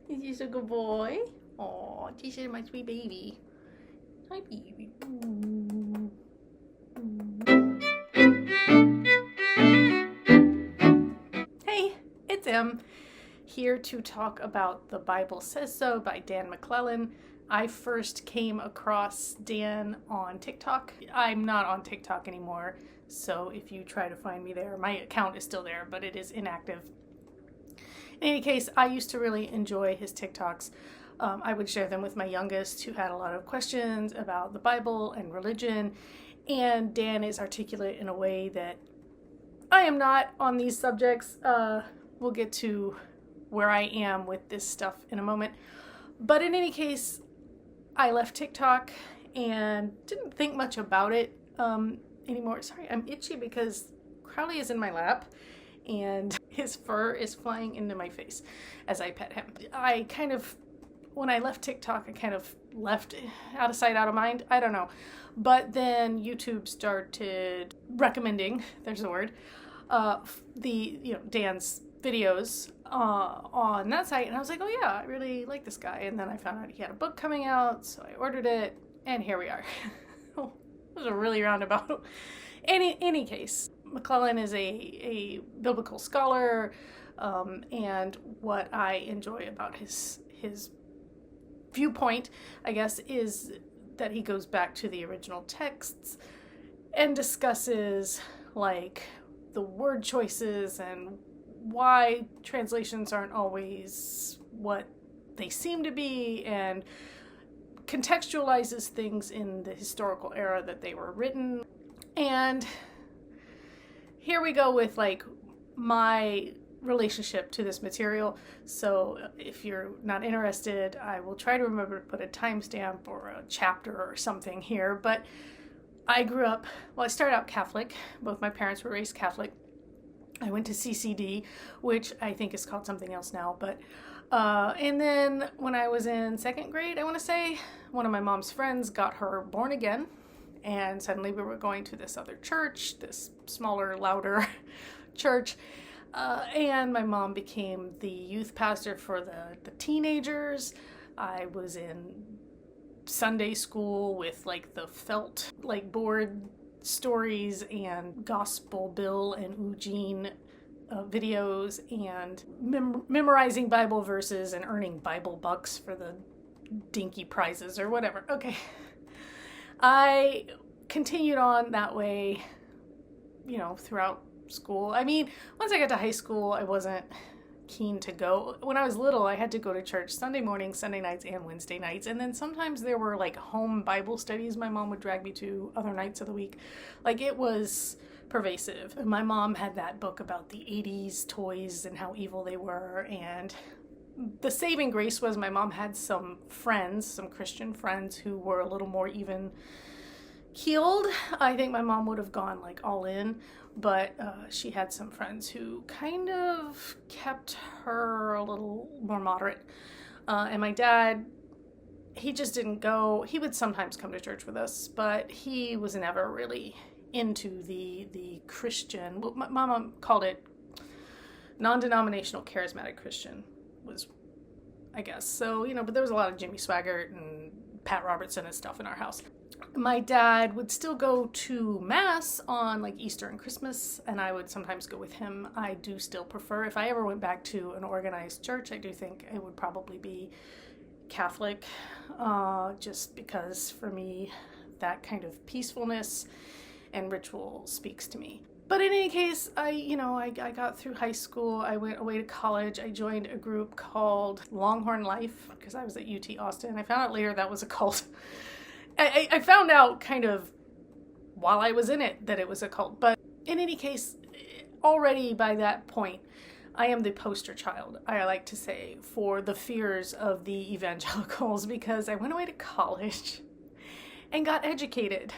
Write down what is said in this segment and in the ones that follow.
He's a good boy. Oh, this is my sweet baby. Hi, baby. Ooh. Hey, it's Em, here to talk about The Bible Says So by Dan McClellan. I first came across Dan on TikTok. I'm not on TikTok anymore, so if you try to find me there, my account is still there, but it is inactive. In any case, I used to really enjoy his TikToks. I would share them with my youngest, who had a lot of questions about the Bible and religion, and Dan is articulate in a way that I am not on these subjects. We'll get to where I am with this stuff in a moment. But in any case, I left TikTok and didn't think much about it anymore. Sorry, I'm itchy because Crowley is in my lap and his fur is flying into my face as I pet him. When I left TikTok, I kind of left out of sight, out of mind. I don't know. But then YouTube started recommending, there's the word, Dan's videos on that site. And I was like, oh yeah, I really like this guy. And then I found out he had a book coming out, so I ordered it, and here we are. It was a really roundabout. Any case, McClellan is a biblical scholar, and what I enjoy about his viewpoint, I guess, is that he goes back to the original texts and discusses like the word choices and why translations aren't always what they seem to be, and contextualizes things in the historical era that they were written. And here we go with like my relationship to this material. So if you're not interested, I will try to remember to put a timestamp or a chapter or something here. But I started out Catholic. Both my parents were raised Catholic. I went to CCD, which I think is called something else now. But and then when I was in second grade, I want to say, one of my mom's friends got her born again. And suddenly we were going to this other church, this smaller, louder church. And my mom became the youth pastor for the teenagers. I was in Sunday school with like the felt like board stories and Gospel Bill and Eugene videos, and memorizing Bible verses and earning Bible bucks for the dinky prizes or whatever. Okay. I continued on that way, throughout school. I mean, once I got to high school, I wasn't keen to go. When I was little, I had to go to church Sunday mornings, Sunday nights, and Wednesday nights. And then sometimes there were like home Bible studies my mom would drag me to other nights of the week. Like, it was pervasive. And my mom had that book about the 80s toys and how evil they were. And the saving grace was my mom had some Christian friends who were a little more even keeled. I think my mom would have gone like all in, but she had some friends who kind of kept her a little more moderate. And my dad, he just didn't go. He would sometimes come to church with us, but he was never really into the Christian. Well, my mom called it non-denominational charismatic Christian was, I guess. So, but there was a lot of Jimmy Swaggart and Pat Robertson and stuff in our house. My dad would still go to Mass on like Easter and Christmas, and I would sometimes go with him. I do still prefer, if I ever went back to an organized church, I do think it would probably be Catholic, just because for me, that kind of peacefulness and ritual speaks to me. But in any case, I got through high school. I went away to college. I joined a group called Longhorn Life because I was at UT Austin. I found out later that was a cult. I found out kind of while I was in it that it was a cult. But in any case, already by that point, I am the poster child, I like to say, for the fears of the evangelicals, because I went away to college and got educated.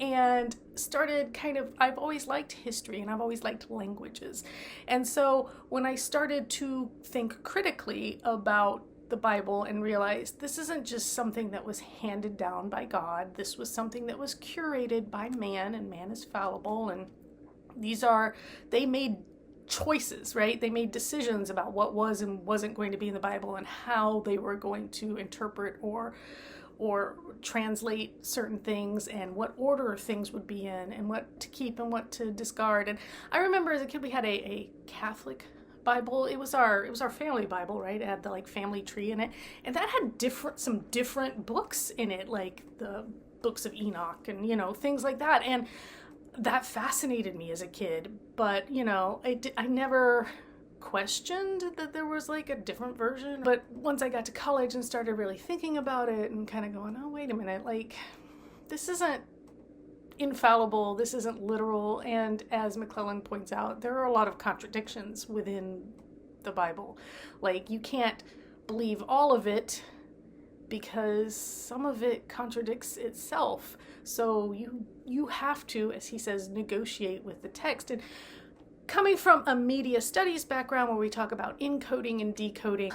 And started I've always liked history and I've always liked languages. And so when I started to think critically about the Bible and realized this isn't just something that was handed down by God, this was something that was curated by man, and man is fallible, and they made choices, right? They made decisions about what was and wasn't going to be in the Bible and how they were going to interpret or translate certain things and what order things would be in and what to keep and what to discard. And I remember as a kid we had a Catholic Bible. It was our family Bible, right? It had the family tree in it, and that had some different books in it, like the books of Enoch and things like that. And that fascinated me as a kid, but I never questioned that there was a different version. But once I got to college and started really thinking about it and kind of going, oh, wait a minute, this isn't infallible, this isn't literal. And as McClellan points out, there are a lot of contradictions within the Bible. You can't believe all of it because some of it contradicts itself. So you have to, as he says, negotiate with the text. And coming from a media studies background where we talk about encoding and decoding,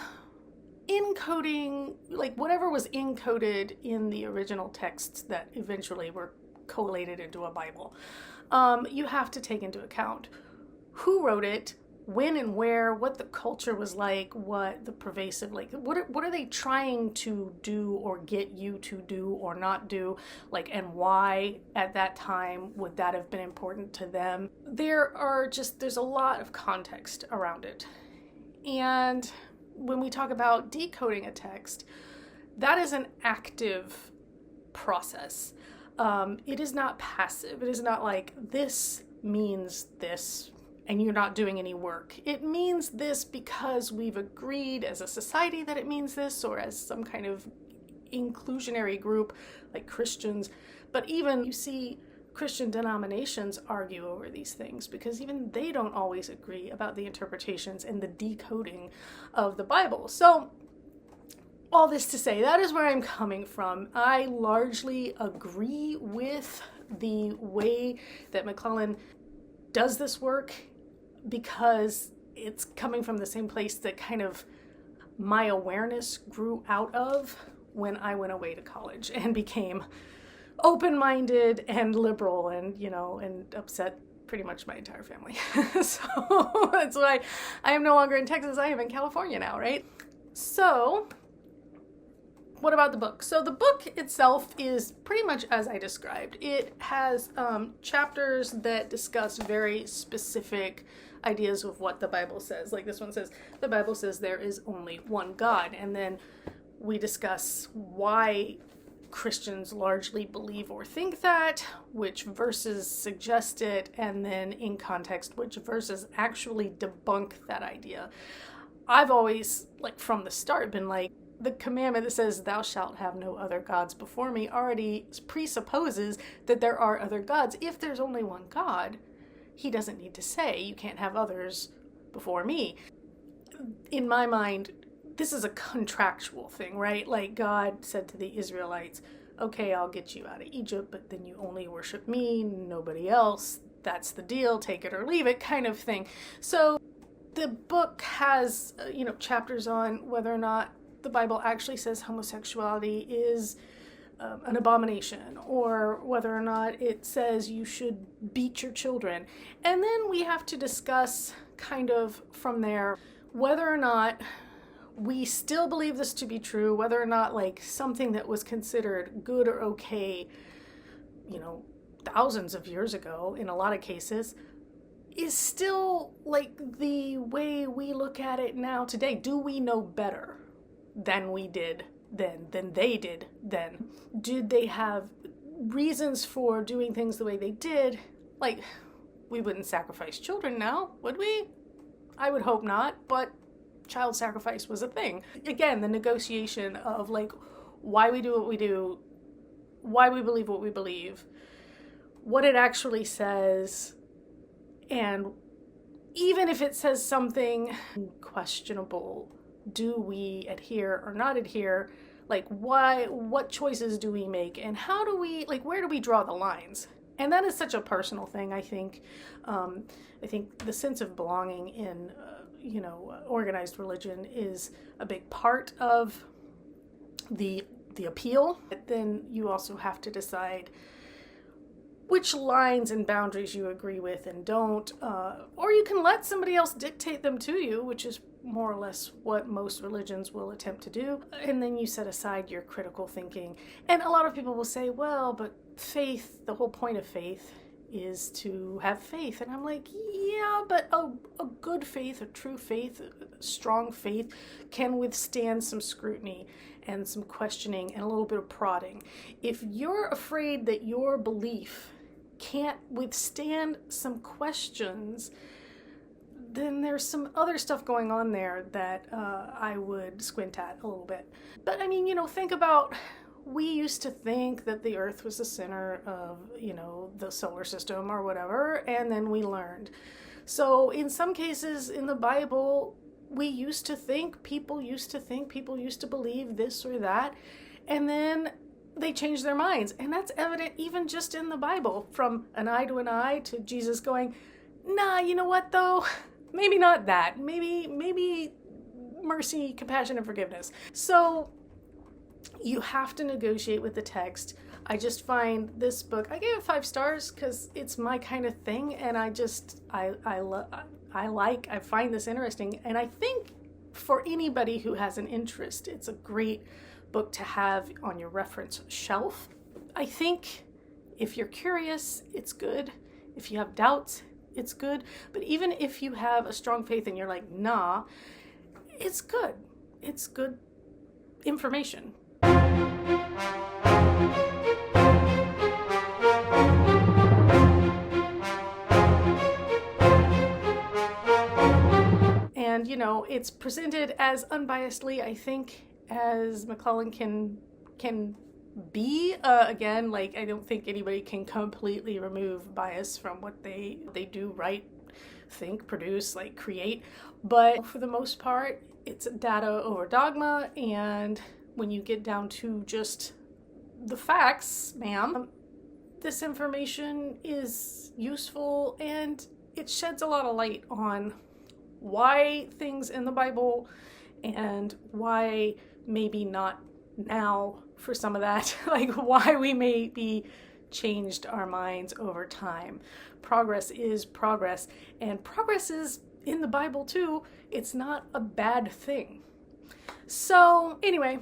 whatever was encoded in the original texts that eventually were collated into a Bible, you have to take into account who wrote it, when and where, what the culture was like, what the pervasive, what are they trying to do or get you to do or not do, and why at that time would that have been important to them. There's a lot of context around it. And when we talk about decoding a text, that is an active process. It is not passive. It is not this means this and you're not doing any work. It means this because we've agreed as a society that it means this, or as some kind of inclusionary group like Christians. But even you see Christian denominations argue over these things because even they don't always agree about the interpretations and the decoding of the Bible. So all this to say, that is where I'm coming from. I largely agree with the way that McClellan does this work because it's coming from the same place that kind of my awareness grew out of when I went away to college and became open-minded and liberal and upset pretty much my entire family. So that's why I am no longer in Texas. I am in California now, right? So what about the book? So the book itself is pretty much as I described. It has chapters that discuss very specific ideas of what the Bible says. Like this one says, the Bible says there is only one God. And then we discuss why Christians largely believe or think that, which verses suggest it, and then in context, which verses actually debunk that idea. I've always, from the start, been the commandment that says thou shalt have no other gods before me already presupposes that there are other gods. If there's only one God, he doesn't need to say you can't have others before me. In my mind, this is a contractual thing, right? God said to the Israelites, okay, I'll get you out of Egypt, but then you only worship me, nobody else. That's the deal, take it or leave it kind of thing. So the book has, chapters on whether or not the Bible actually says homosexuality is an abomination, or whether or not it says you should beat your children. And then we have to discuss kind of from there whether or not we still believe this to be true, whether or not something that was considered good or okay, thousands of years ago in a lot of cases, is still the way we look at it now today. Do we know better than we did then, than they did then? Did they have reasons for doing things the way they did? We wouldn't sacrifice children now, would we? I would hope not, but child sacrifice was a thing. Again, the negotiation of why we do what we do, why we believe what we believe, what it actually says, and even if it says something questionable, do we adhere or not adhere? What choices do we make, and how do we, where do we draw the lines? And that is such a personal thing, I think. I think the sense of belonging in, organized religion is a big part of the appeal. But then you also have to decide which lines and boundaries you agree with and don't, or you can let somebody else dictate them to you, which is more or less what most religions will attempt to do, and then you set aside your critical thinking. And a lot of people will say, well, but faith, the whole point of faith is to have faith. And I'm like, yeah, but a good faith, a true faith, a strong faith can withstand some scrutiny and some questioning and a little bit of prodding. If you're afraid that your belief can't withstand some questions, then there's some other stuff going on there that I would squint at a little bit. But I mean, think about, we used to think that the Earth was the center of, the solar system or whatever, and then we learned. So in some cases in the Bible, people used to believe this or that, and then they changed their minds. And that's evident even just in the Bible, from an eye to an eye to Jesus going, nah, you know what though? Maybe not that. Maybe mercy, compassion, and forgiveness. So you have to negotiate with the text. I just find this book, I gave it 5 stars because it's my kind of thing, and I find this interesting, and I think for anybody who has an interest, it's a great book to have on your reference shelf. I think if you're curious, it's good. If you have doubts, it's good. But even if you have a strong faith and you're like, nah, it's good. It's good information. And, it's presented as unbiasedly, I think, as McClellan can be. Again, I don't think anybody can completely remove bias from what they do, write, think, produce, create. But for the most part, it's data over dogma, and when you get down to just the facts, ma'am, this information is useful, and it sheds a lot of light on why things in the Bible and why maybe not now for some of that, why we maybe changed our minds over time. Progress is progress, and progress is in the Bible too. It's not a bad thing. So anyway,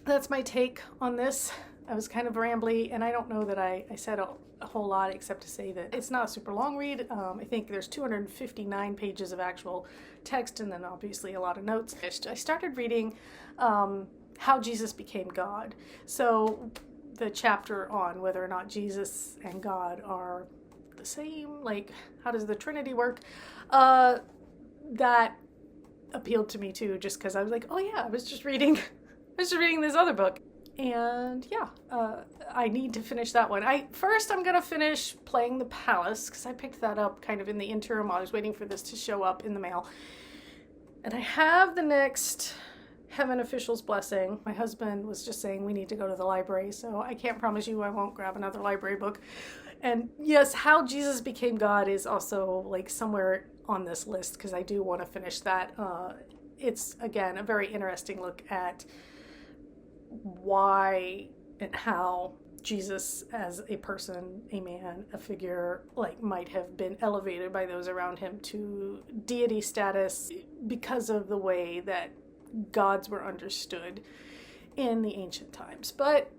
that's my take on this. I was kind of rambly, and I don't know that I said a whole lot except to say that it's not a super long read. I think there's 259 pages of actual text, and then obviously a lot of notes. I started reading How Jesus Became God. So the chapter on whether or not Jesus and God are the same, how does the Trinity work? That appealed to me too, just because I was like, oh yeah, I was just reading this other book. And yeah, I need to finish that one. I'm gonna finish Playing the Palace, because I picked that up kind of in the interim while I was waiting for this to show up in the mail. And I have the next Heaven Official's Blessing. My husband was just saying we need to go to the library, so I can't promise you I won't grab another library book. And yes, How Jesus Became God is also somewhere on this list, because I do want to finish that. It's, again, a very interesting look at why and how Jesus as a person, a man, a figure, might have been elevated by those around him to deity status because of the way that gods were understood in the ancient times. But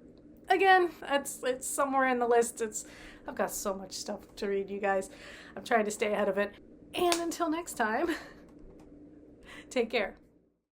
again, it's somewhere in the list. I've got so much stuff to read, you guys. I'm trying to stay ahead of it. And until next time, take care.